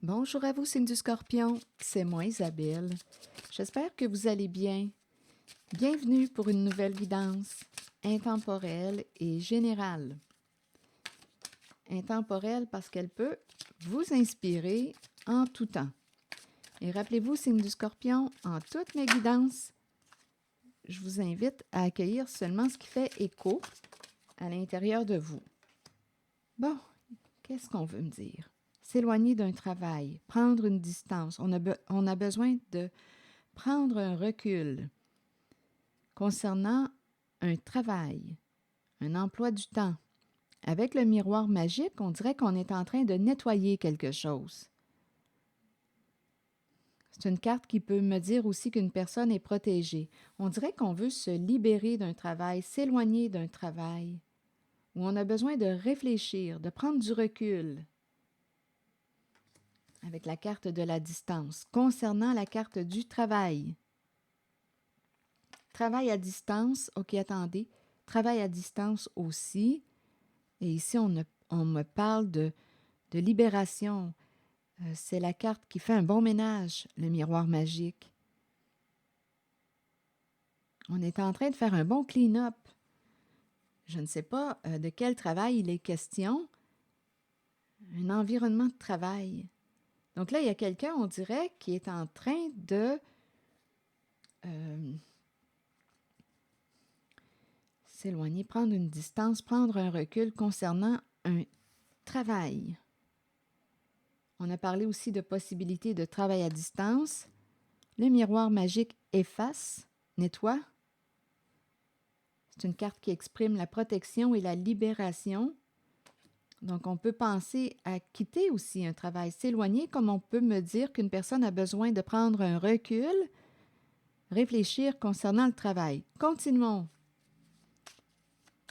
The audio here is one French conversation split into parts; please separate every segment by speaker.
Speaker 1: Bonjour à vous, signe du Scorpion, c'est moi Isabelle. J'espère que vous allez bien. Bienvenue pour une nouvelle guidance intemporelle et générale. Intemporelle parce qu'elle peut vous inspirer en tout temps. Et rappelez-vous, signe du Scorpion, en toutes mes guidances, je vous invite à accueillir seulement ce qui fait écho à l'intérieur de vous. Bon, qu'est-ce qu'on veut me dire? S'éloigner d'un travail, prendre une distance. On a besoin de prendre un recul concernant un travail, un emploi du temps. Avec le miroir magique, on dirait qu'on est en train de nettoyer quelque chose. C'est une carte qui peut me dire aussi qu'une personne est protégée. On dirait qu'on veut se libérer d'un travail, s'éloigner d'un travail, où on a besoin de réfléchir, de prendre du recul. Avec la carte de la distance. Concernant la carte du travail. Travail à distance, ok, attendez. Travail à distance aussi. Et ici, on me parle de libération. C'est la carte qui fait un bon ménage, le miroir magique. On est en train de faire un bon clean-up. Je ne sais pas de quel travail il est question. Un environnement de travail. Donc là, il y a quelqu'un, on dirait, qui est en train de s'éloigner, prendre une distance, prendre un recul concernant un travail. On a parlé aussi de possibilités de travail à distance. Le miroir magique efface, nettoie. C'est une carte qui exprime la protection et la libération. Donc, on peut penser à quitter aussi un travail, s'éloigner, comme on peut me dire qu'une personne a besoin de prendre un recul, réfléchir concernant le travail. Continuons.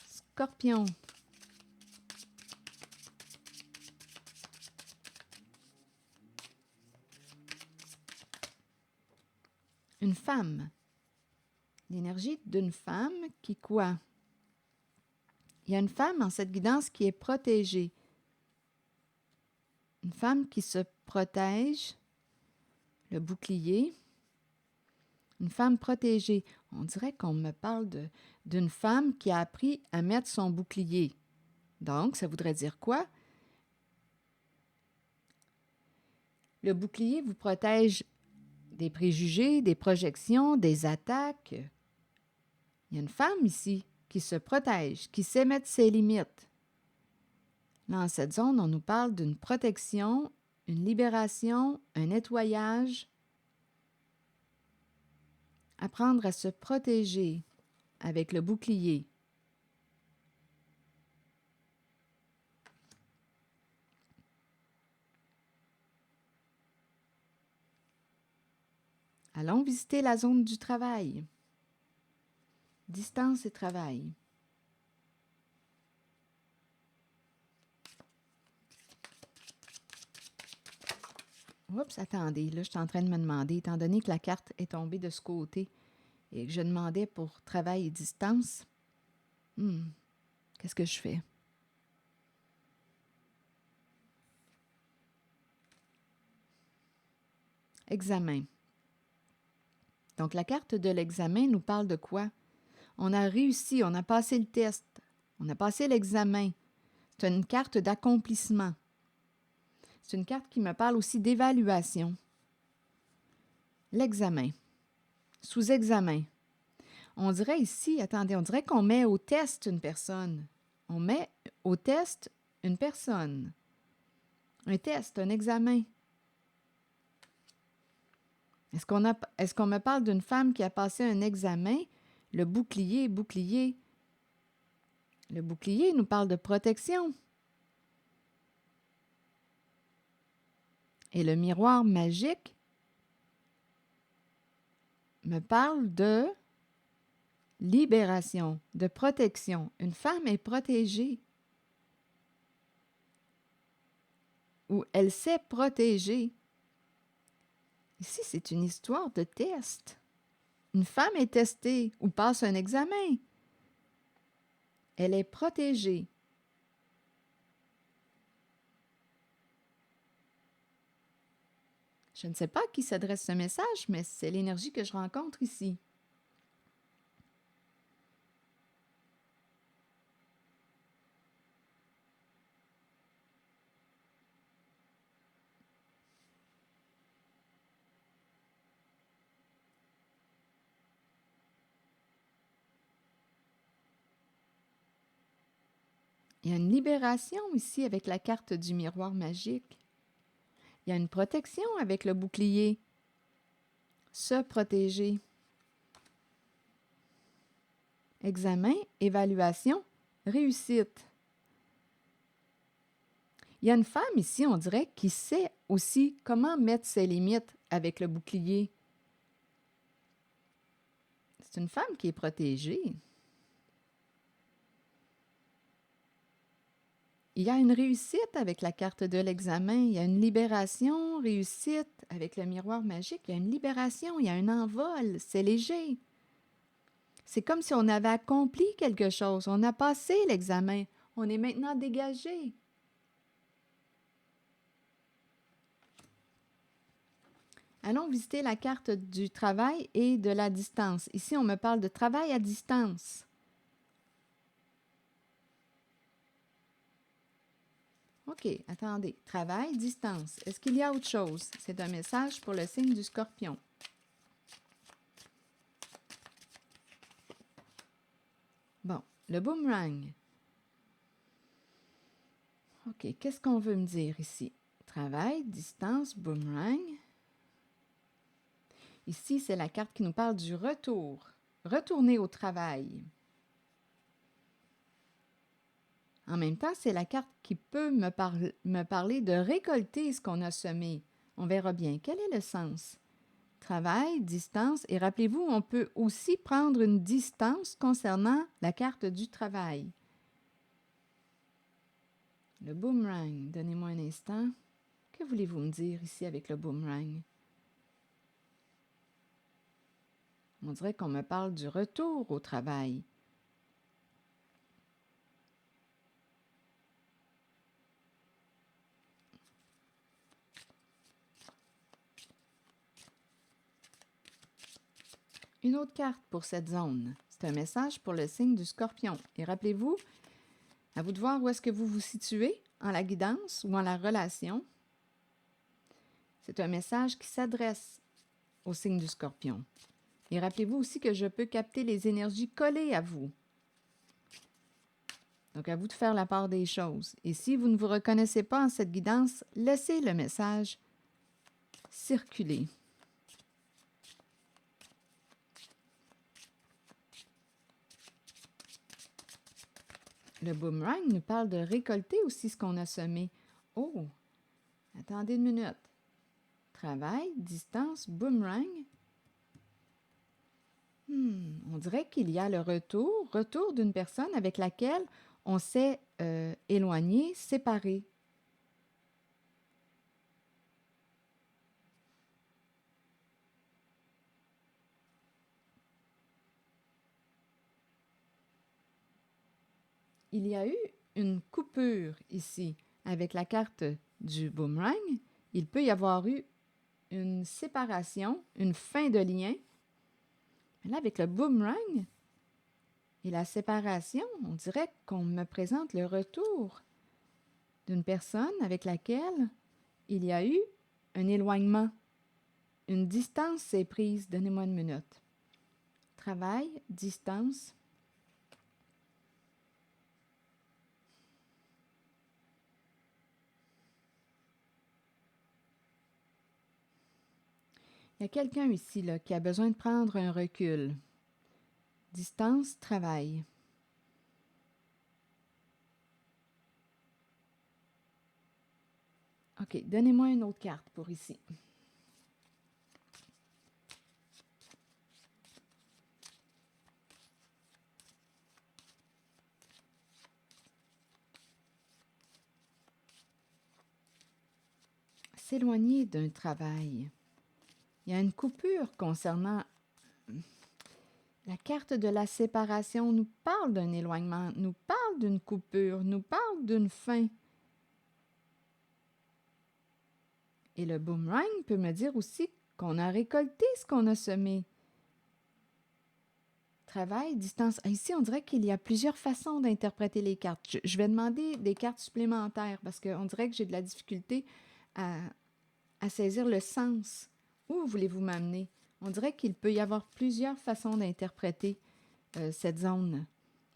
Speaker 1: Scorpion. Une femme. L'énergie d'une femme qui quoi? Il y a une femme en cette guidance qui est protégée. Une femme qui se protège, le bouclier. Une femme protégée. On dirait qu'on me parle d'une femme qui a appris à mettre son bouclier. Donc, ça voudrait dire quoi? Le bouclier vous protège des préjugés, des projections, des attaques. Il y a une femme ici qui se protège, qui sait mettre ses limites. Dans cette zone, on nous parle d'une protection, une libération, un nettoyage. Apprendre à se protéger avec le bouclier. Allons visiter la zone du travail. Distance et travail. Oups, attendez, là, je suis en train de me demander, étant donné que la carte est tombée de ce côté et que je demandais pour travail et distance, qu'est-ce que je fais? Examen. Donc, la carte de l'examen nous parle de quoi? On a réussi, on a passé le test, on a passé l'examen. C'est une carte d'accomplissement. C'est une carte qui me parle aussi d'évaluation. L'examen. Sous-examen. On dirait ici, attendez, on dirait qu'on met au test une personne. On met au test une personne. Un test, un examen. Est-ce qu'on me parle d'une femme qui a passé un examen? Le bouclier. Le bouclier nous parle de protection. Et le miroir magique me parle de libération, de protection. Une femme est protégée. Ou elle s'est protégée. Ici, c'est une histoire de test. Une femme est testée ou passe un examen. Elle est protégée. Je ne sais pas à qui s'adresse ce message, mais c'est l'énergie que je rencontre ici. Il y a une libération ici avec la carte du miroir magique. Il y a une protection avec le bouclier. Se protéger. Examen, évaluation, réussite. Il y a une femme ici, on dirait, qui sait aussi comment mettre ses limites avec le bouclier. C'est une femme qui est protégée. Il y a une réussite avec la carte de l'examen. Il y a une libération, réussite avec le miroir magique. Il y a une libération, il y a un envol. C'est léger. C'est comme si on avait accompli quelque chose. On a passé l'examen. On est maintenant dégagé. Allons visiter la carte du travail et de la distance. Ici, on me parle de travail à distance. OK, attendez. Travail, distance. Est-ce qu'il y a autre chose? C'est un message pour le signe du Scorpion. Bon, le boomerang. OK, qu'est-ce qu'on veut me dire ici? Travail, distance, boomerang. Ici, c'est la carte qui nous parle du retour. Retourner au travail. En même temps, c'est la carte qui peut me parler de récolter ce qu'on a semé. On verra bien. Quel est le sens? Travail, distance. Et rappelez-vous, on peut aussi prendre une distance concernant la carte du travail. Le boomerang. Donnez-moi un instant. Que voulez-vous me dire ici avec le boomerang? On dirait qu'on me parle du retour au travail. Une autre carte pour cette zone. C'est un message pour le signe du Scorpion. Et rappelez-vous, à vous de voir où est-ce que vous vous situez, en la guidance ou en la relation. C'est un message qui s'adresse au signe du Scorpion. Et rappelez-vous aussi que je peux capter les énergies collées à vous. Donc, à vous de faire la part des choses. Et si vous ne vous reconnaissez pas en cette guidance, laissez le message circuler. Le boomerang nous parle de récolter aussi ce qu'on a semé. Oh, attendez une minute. Travail, distance, boomerang. On dirait qu'il y a le retour d'une personne avec laquelle on s'est éloigné, séparé. Il y a eu une coupure ici avec la carte du boomerang. Il peut y avoir eu une séparation, une fin de lien. Mais là, avec le boomerang et la séparation, on dirait qu'on me présente le retour d'une personne avec laquelle il y a eu un éloignement. Une distance s'est prise. Donnez-moi une minute. Travail, distance. Il y a quelqu'un ici là, qui a besoin de prendre un recul. Distance, travail. OK, donnez-moi une autre carte pour ici. S'éloigner d'un travail. Il y a une coupure concernant la carte de la séparation. Nous parle d'un éloignement, nous parle d'une coupure, nous parle d'une fin. Et le boomerang peut me dire aussi qu'on a récolté ce qu'on a semé. Travail, distance. Ah, ici, on dirait qu'il y a plusieurs façons d'interpréter les cartes. Je vais demander des cartes supplémentaires parce qu'on dirait que j'ai de la difficulté à, à saisir le sens. Où voulez-vous m'amener? On dirait qu'il peut y avoir plusieurs façons d'interpréter cette zone.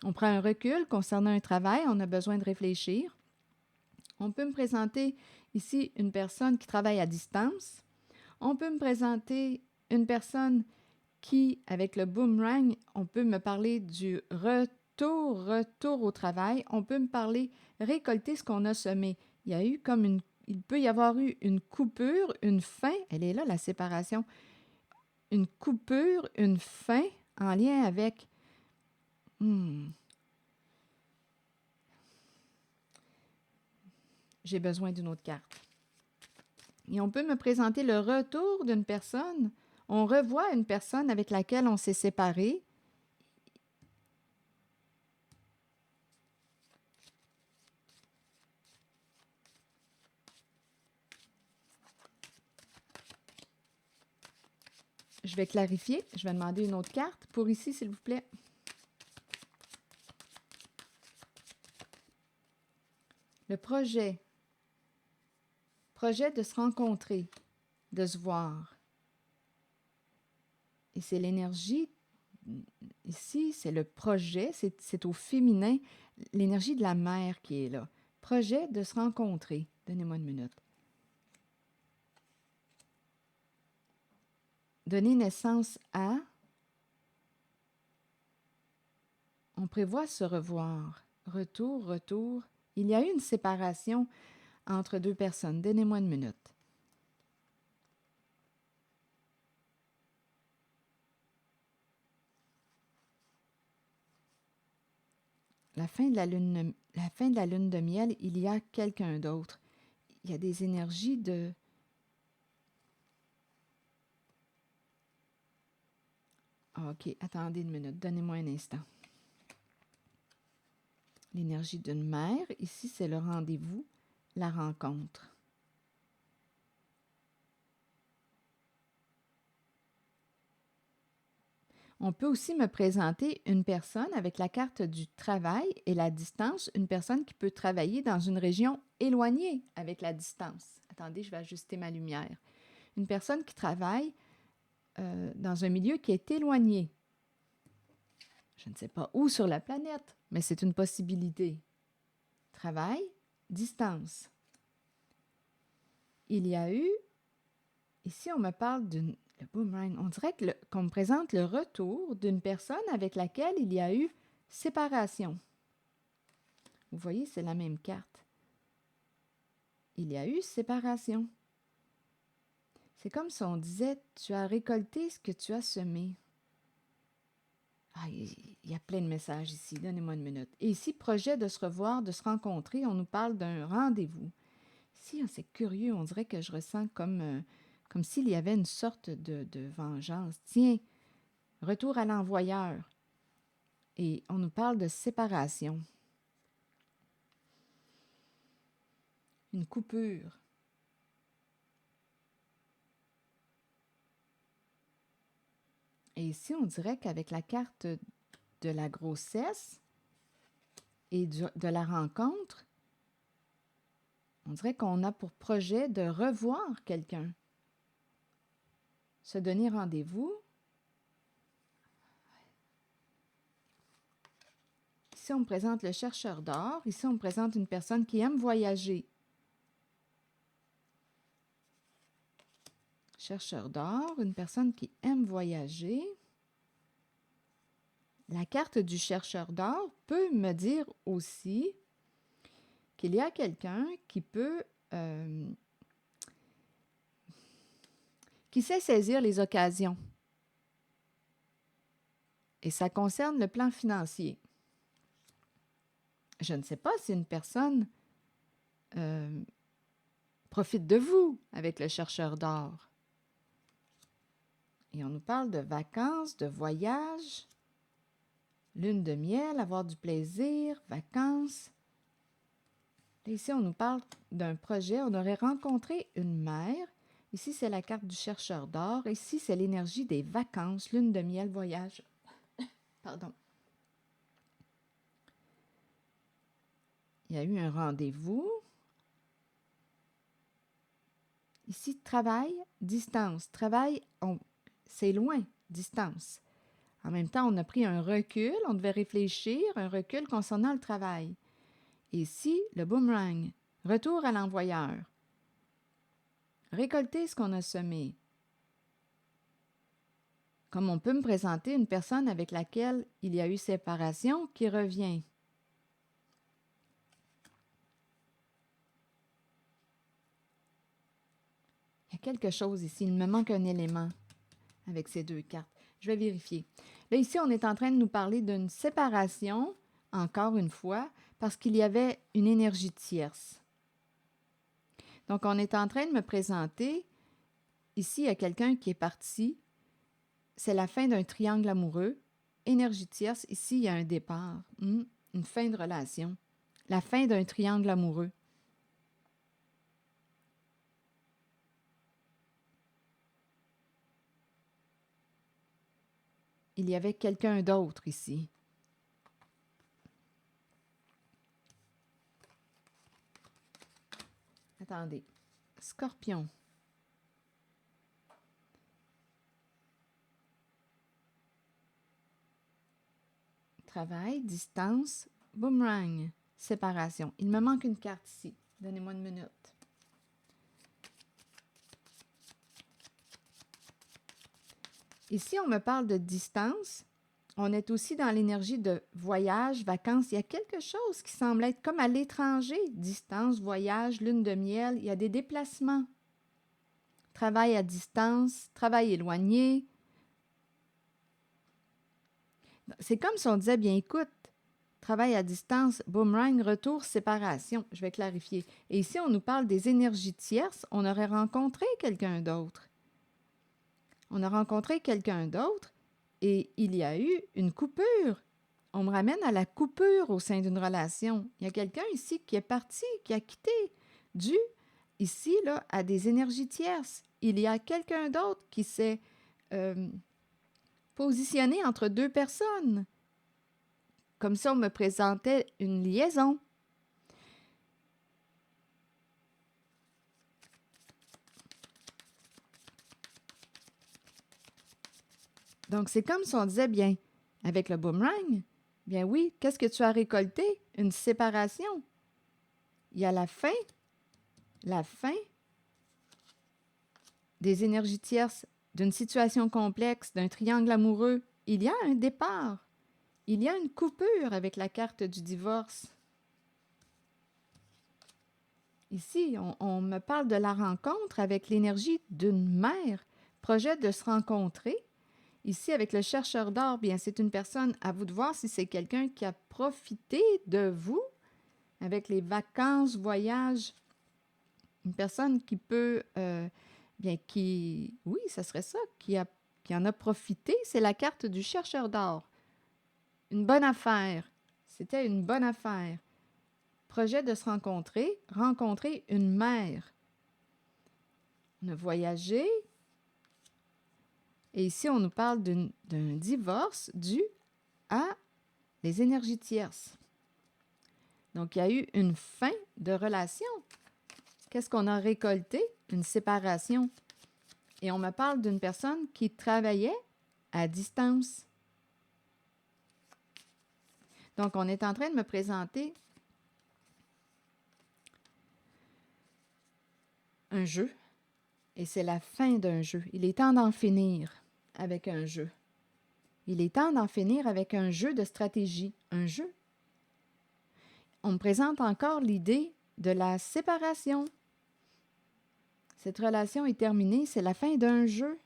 Speaker 1: On prend un recul concernant un travail, on a besoin de réfléchir. On peut me présenter ici une personne qui travaille à distance. On peut me présenter une personne qui, avec le boomerang, on peut me parler du retour au travail. On peut me parler récolter ce qu'on a semé. Il peut y avoir eu une coupure, une fin. Elle est là, la séparation. Une coupure, une fin en lien avec... J'ai besoin d'une autre carte. Et on peut me présenter le retour d'une personne. On revoit une personne avec laquelle on s'est séparé. Je vais clarifier. Je vais demander une autre carte. Pour ici, s'il vous plaît. Le projet. Projet de se rencontrer, de se voir. Et c'est l'énergie, ici, c'est le projet, c'est au féminin, l'énergie de la mère qui est là. Projet de se rencontrer. Donnez-moi une minute. Donner naissance à... On prévoit se revoir. Retour. Il y a eu une séparation entre deux personnes. Donnez-moi une minute. La fin de la lune de miel, il y a quelqu'un d'autre. Il y a des énergies de... OK, attendez une minute. Donnez-moi un instant. L'énergie d'une mère. Ici, c'est le rendez-vous, la rencontre. On peut aussi me présenter une personne avec la carte du travail et la distance, une personne qui peut travailler dans une région éloignée avec la distance. Attendez, je vais ajuster ma lumière. Une personne qui travaille dans un milieu qui est éloigné. Je ne sais pas où sur la planète, mais c'est une possibilité. Travail, distance. Il y a eu, ici on me parle d'une... Le boomerang, on dirait qu'on me présente le retour d'une personne avec laquelle il y a eu séparation. Vous voyez, c'est la même carte. Il y a eu séparation. C'est comme si on disait, tu as récolté ce que tu as semé. Ah, il y a plein de messages ici, donnez-moi une minute. Et ici, projet de se revoir, de se rencontrer, on nous parle d'un rendez-vous. Ici, c'est curieux, on dirait que je ressens comme s'il y avait une sorte de vengeance. Tiens, retour à l'envoyeur. Et on nous parle de séparation. Une coupure. Et ici, on dirait qu'avec la carte de la grossesse et de la rencontre, on dirait qu'on a pour projet de revoir quelqu'un. Se donner rendez-vous. Ici, on me présente le chercheur d'or. Ici, on me présente une personne qui aime voyager. Chercheur d'or, une personne qui aime voyager. La carte du chercheur d'or peut me dire aussi qu'il y a quelqu'un qui peut... qui sait saisir les occasions. Et ça concerne le plan financier. Je ne sais pas si une personne profite de vous avec le chercheur d'or. Et on nous parle de vacances, de voyages, lune de miel, avoir du plaisir, vacances. Et ici, on nous parle d'un projet. On aurait rencontré une mère Ici, c'est la carte du chercheur d'or. Ici, c'est l'énergie des vacances, lune de miel, voyage. Pardon. Il y a eu un rendez-vous. Ici, travail, distance. Travail, c'est loin, distance. En même temps, on a pris un recul, on devait réfléchir, un recul concernant le travail. Ici, le boomerang, retour à l'envoyeur. Récolter ce qu'on a semé. Comme on peut me présenter une personne avec laquelle il y a eu séparation qui revient. Il y a quelque chose ici, il me manque un élément avec ces deux cartes. Je vais vérifier. Là, ici, on est en train de nous parler d'une séparation, encore une fois, parce qu'il y avait une énergie tierce. Donc, on est en train de me présenter, ici, il y a quelqu'un qui est parti. C'est la fin d'un triangle amoureux. Énergie tierce, ici, il y a un départ, une fin de relation. La fin d'un triangle amoureux. Il y avait quelqu'un d'autre ici. Attendez. Scorpion. Travail, distance, boomerang, séparation. Il me manque une carte ici. Donnez-moi une minute. Ici, on me parle de distance. On est aussi dans l'énergie de voyage, vacances. Il y a quelque chose qui semble être comme à l'étranger. Distance, voyage, lune de miel. Il y a des déplacements. Travail à distance, travail éloigné. C'est comme si on disait, bien écoute, travail à distance, boomerang, retour, séparation. Je vais clarifier. Et ici, on nous parle des énergies tierces. On aurait rencontré quelqu'un d'autre. On a rencontré quelqu'un d'autre et il y a eu une coupure. On me ramène à la coupure au sein d'une relation. Il y a quelqu'un ici qui est parti, qui a quitté, dû ici là, à des énergies tierces. Il y a quelqu'un d'autre qui s'est positionné entre deux personnes. Comme si on me présentait une liaison. Donc, c'est comme si on disait, bien, avec le boomerang, bien oui, qu'est-ce que tu as récolté? Une séparation. Il y a la fin des énergies tierces, d'une situation complexe, d'un triangle amoureux. Il y a un départ. Il y a une coupure avec la carte du divorce. Ici, on me parle de la rencontre avec l'énergie d'une mère. Projet de se rencontrer. Ici, avec le chercheur d'or, bien, c'est une personne, à vous de voir si c'est quelqu'un qui a profité de vous avec les vacances, voyages. Une personne qui peut, bien, qui, oui, ça serait ça, qui en a profité. C'est la carte du chercheur d'or. Une bonne affaire. C'était une bonne affaire. Projet de se rencontrer une mère. On a voyagé. Et ici, on nous parle d'un divorce dû à les énergies tierces. Donc, il y a eu une fin de relation. Qu'est-ce qu'on a récolté? Une séparation. Et on me parle d'une personne qui travaillait à distance. Donc, on est en train de me présenter un jeu. Et c'est la fin d'un jeu. Il est temps d'en finir avec un jeu. Il est temps d'en finir avec un jeu de stratégie. Un jeu. On me présente encore l'idée de la séparation. Cette relation est terminée, c'est la fin d'un jeu.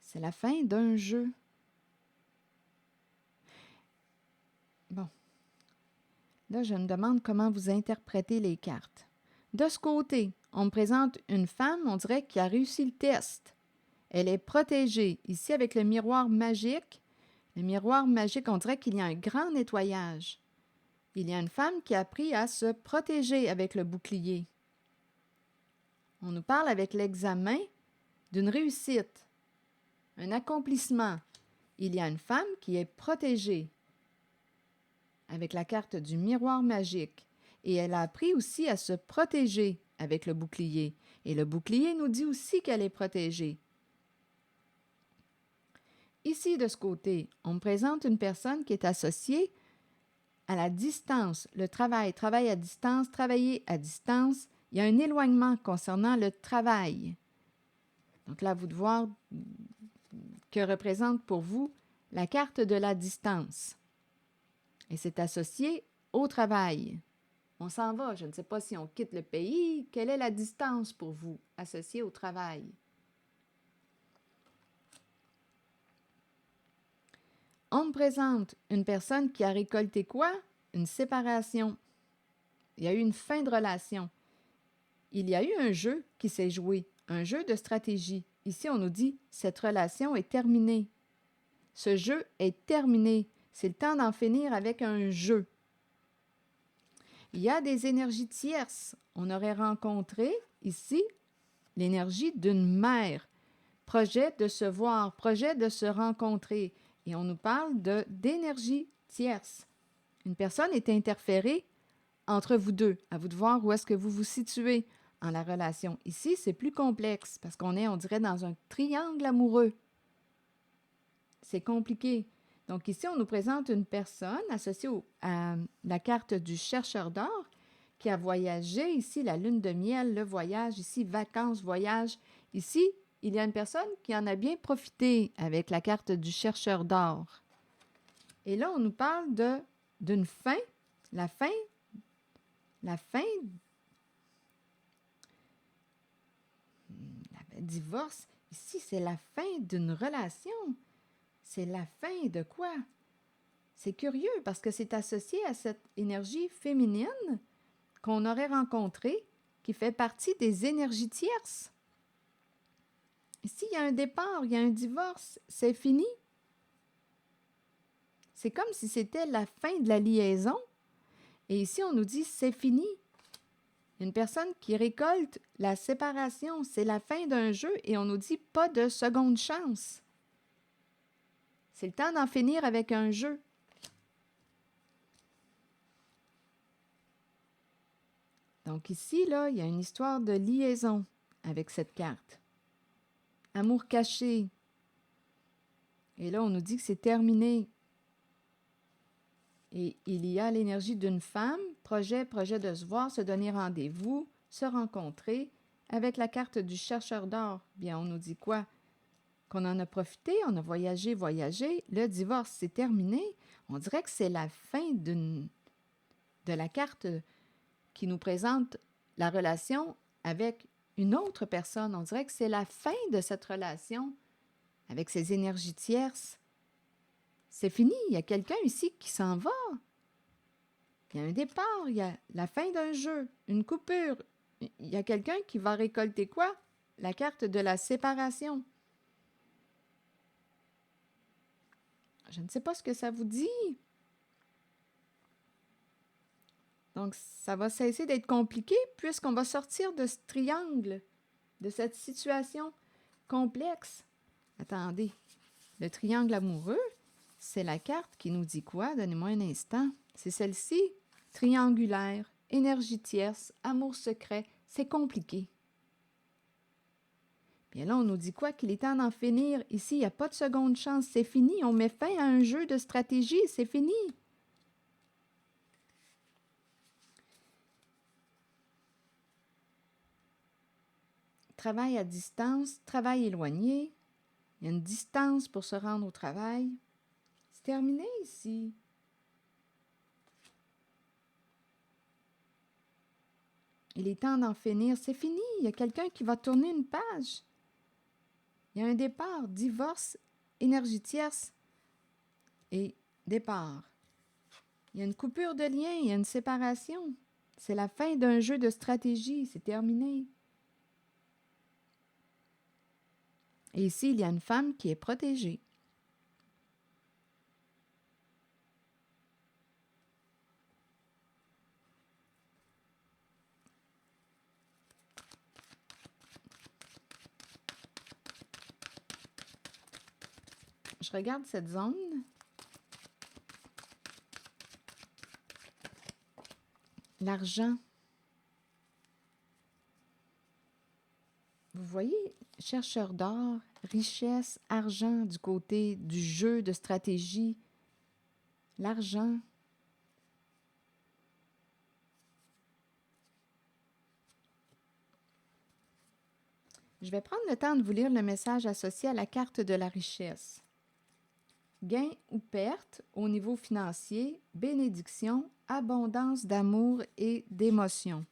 Speaker 1: C'est la fin d'un jeu. Bon. Là, je me demande comment vous interprétez les cartes. De ce côté, on me présente une femme, on dirait, qui a réussi le test. Elle est protégée. Ici, avec le miroir magique, on dirait qu'il y a un grand nettoyage. Il y a une femme qui a appris à se protéger avec le bouclier. On nous parle avec l'examen d'une réussite, un accomplissement. Il y a une femme qui est protégée avec la carte du miroir magique. Et elle a appris aussi à se protéger avec le bouclier. Et le bouclier nous dit aussi qu'elle est protégée. Ici, de ce côté, on me présente une personne qui est associée à la distance, le travail, travail à distance, travailler à distance. Il y a un éloignement concernant le travail. Donc là, vous devez voir que représente pour vous la carte de la distance. Et c'est associé au travail. On s'en va, je ne sais pas si on quitte le pays. Quelle est la distance pour vous associée au travail? On me présente une personne qui a récolté quoi? Une séparation. Il y a eu une fin de relation. Il y a eu un jeu qui s'est joué, un jeu de stratégie. Ici, on nous dit « cette relation est terminée ». Ce jeu est terminé. C'est le temps d'en finir avec un jeu. Il y a des énergies tierces. On aurait rencontré ici l'énergie d'une mère. Projet de se voir, projet de se rencontrer. Et on nous parle d'énergie tierce. Une personne est interférée entre vous deux. À vous de voir où est-ce que vous vous situez en la relation. Ici, c'est plus complexe parce qu'on est, on dirait, dans un triangle amoureux. C'est compliqué. Donc ici, on nous présente une personne associée à la carte du chercheur d'or qui a voyagé. Ici, la lune de miel, le voyage. Ici, vacances, voyage. Ici, il y a une personne qui en a bien profité avec la carte du chercheur d'or. Et là, on nous parle d'une fin, la fin, divorce. Ici, c'est la fin d'une relation. C'est la fin de quoi? C'est curieux parce que c'est associé à cette énergie féminine qu'on aurait rencontrée qui fait partie des énergies tierces. Ici, il y a un départ, il y a un divorce, c'est fini. C'est comme si c'était la fin de la liaison. Et ici, on nous dit c'est fini. Une personne qui récolte la séparation, c'est la fin d'un jeu et on nous dit pas de seconde chance. C'est le temps d'en finir avec un jeu. Donc ici, là, il y a une histoire de liaison avec cette carte. Amour caché. Et là, on nous dit que c'est terminé. Et il y a l'énergie d'une femme, projet de se voir, se donner rendez-vous, se rencontrer. Avec la carte du chercheur d'or, bien, on nous dit quoi? Qu'on en a profité, on a voyagé. Le divorce, c'est terminé. On dirait que c'est la fin de la carte qui nous présente la relation avec une autre personne. On dirait que c'est la fin de cette relation avec ces énergies tierces. C'est fini, il y a quelqu'un ici qui s'en va. Il y a un départ, il y a la fin d'un jeu, une coupure. Il y a quelqu'un qui va récolter quoi? La carte de la séparation. Je ne sais pas ce que ça vous dit. Donc, ça va cesser d'être compliqué puisqu'on va sortir de ce triangle, de cette situation complexe. Attendez, le triangle amoureux, c'est la carte qui nous dit quoi? Donnez-moi un instant. C'est celle-ci, triangulaire, énergie tierce, amour secret, c'est compliqué. Bien là, on nous dit quoi? Qu'il est temps d'en finir. Ici, il n'y a pas de seconde chance, c'est fini. On met fin à un jeu de stratégie, c'est fini. Travail à distance, travail éloigné. Il y a une distance pour se rendre au travail. C'est terminé ici. Il est temps d'en finir. C'est fini. Il y a quelqu'un qui va tourner une page. Il y a un départ, divorce, énergie tierce et départ. Il y a une coupure de lien, il y a une séparation. C'est la fin d'un jeu de stratégie. C'est terminé. Et ici, il y a une femme qui est protégée. Je regarde cette zone. L'argent. Vous voyez, chercheur d'or, richesse, argent du côté du jeu de stratégie. L'argent. Je vais prendre le temps de vous lire le message associé à la carte de la richesse. Gain ou perte au niveau financier, bénédiction, abondance d'amour et d'émotion.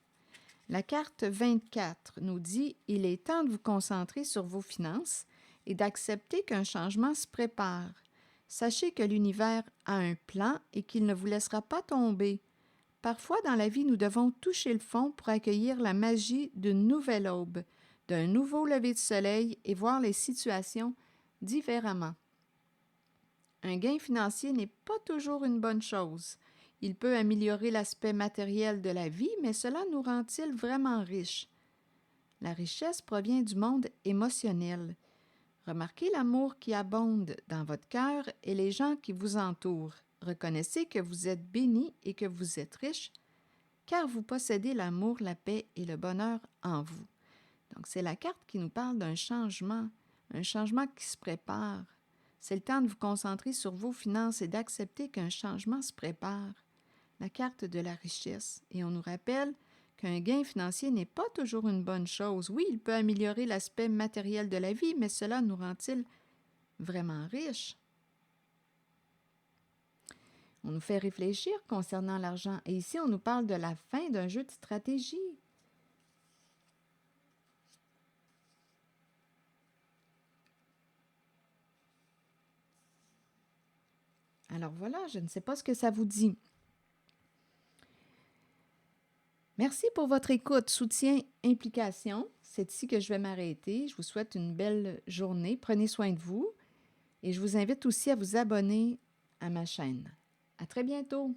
Speaker 1: La carte 24 nous dit « Il est temps de vous concentrer sur vos finances et d'accepter qu'un changement se prépare. Sachez que l'univers a un plan et qu'il ne vous laissera pas tomber. Parfois, dans la vie, nous devons toucher le fond pour accueillir la magie d'une nouvelle aube, d'un nouveau lever de soleil et voir les situations différemment. Un gain financier n'est pas toujours une bonne chose. Il peut améliorer l'aspect matériel de la vie, mais cela nous rend-il vraiment riches? La richesse provient du monde émotionnel. Remarquez l'amour qui abonde dans votre cœur et les gens qui vous entourent. Reconnaissez que vous êtes béni et que vous êtes riche, car vous possédez l'amour, la paix et le bonheur en vous. Donc, c'est la carte qui nous parle d'un changement qui se prépare. C'est le temps de vous concentrer sur vos finances et d'accepter qu'un changement se prépare. La carte de la richesse. Et on nous rappelle qu'un gain financier n'est pas toujours une bonne chose. Oui, il peut améliorer l'aspect matériel de la vie, mais cela nous rend-il vraiment riches? On nous fait réfléchir concernant l'argent. Et ici, on nous parle de la fin d'un jeu de stratégie. Alors voilà, je ne sais pas ce que ça vous dit. Merci pour votre écoute, soutien, implication. C'est ici que je vais m'arrêter. Je vous souhaite une belle journée. Prenez soin de vous et je vous invite aussi à vous abonner à ma chaîne. À très bientôt!